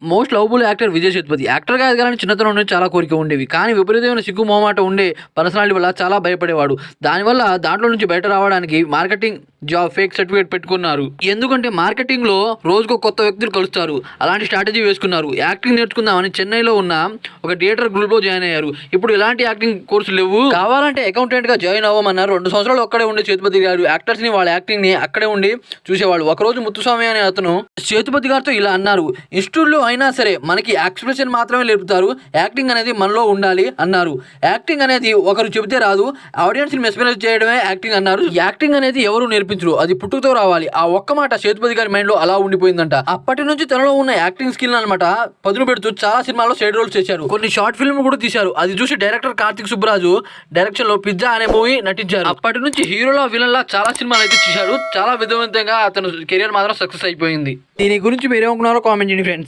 Most lovable actor Vijay Sethupathi. యాక్టర్‌గా ఎదగాలని చిన్నతనం నుండి చాలా కోరిక ఉండేవి. కానీ విపరీతమైన సిగ్గు, మొహమాటం ఉండే పర్సనాలిటీ వల్ల చాలా భయపడేవాడు. దానివల్ల దాంట్లో నుంచి బయట రావడానికి మార్కెటింగ్ జాబ్ ఫేక్ సర్టిఫికేట్ పెట్టుకున్నారు. ఎందుకంటే మార్కెటింగ్‌లో రోజుకో కొత్త వ్యక్తులు కలుస్తారు. అలాంటి స్ట్రాటజీ వేసుకున్నారు. యాక్టింగ్ నేర్చుకుందామని చెన్నైలో ఉన్న ఒక థియేటర్ గ్రూప్‌లో జాయిన్ అయ్యారు. ఇప్పుడు ఇలాంటి యాక్టింగ్ కోర్సులు లేవు. కావాలంటే అకౌంటెంట్‌గా జాయిన్ అవ్వమన్నారు. 2 సంవత్సరాలు అక్కడే ఉండే సేతుపతి గారు యాక్టర్స్‌ని వాళ్ళ యాక్టింగ్‌ని అక్కడే ఉండి చూసేవాళ్ళు. ఒకరోజు ముత్తుస్వామి అనే అతను సేతుపతి గారితో ఇలా అన్నారు. ఇన్స్టిట్యూట్‌లో అయినా సరే మనకి ఎక్స్‌ప్రెషన్ మాత్రమే నేర్పుతారు. యాక్టింగ్ అనేది మనలో ఉండాలి అన్నారు. యాక్టింగ్ అనేది ఒకరు చెబితే రాదు. ఆడియన్స్‌ని మెస్మరైజ్ చేయడమే యాక్టింగ్ అన్నారు. యాక్టింగ్ అనేది ఎవరు నేర్పించరు. అది పుట్టుకతో రావాలి. ఆ ఒక్క మాట సేతుపతి గారి మైండ్‌లో అలా ఉండిపోయిందంట. అప్పటి నుంచి తనలో ఉన్న యాక్టింగ్ స్కిల్ అన్నమాట పదును పెడుతూ చాలా సినిమాల్లో సైడ్ రోల్స్ చేశారు. కొన్ని షార్ట్ ఫిల్మ్ కూడా తీశారు. అది చూసి డైరెక్టర్ కార్తిక్ సుబ్బరాజు డైరెక్షన్‌లో పిజ్జా అనే మూవీ నటించారు. అప్పటి నుంచి హీరోలా విలన్లా చాలా సినిమాలు అయితే చేశారు. చాలా విధవంతంగా అతను కెరియర్ మాత్రం సక్సెస్ అయిపోయింది. దీని గురించి మీరేమనుకున్నారో కామెంట్ చేయండి ఫ్రెండ్స్.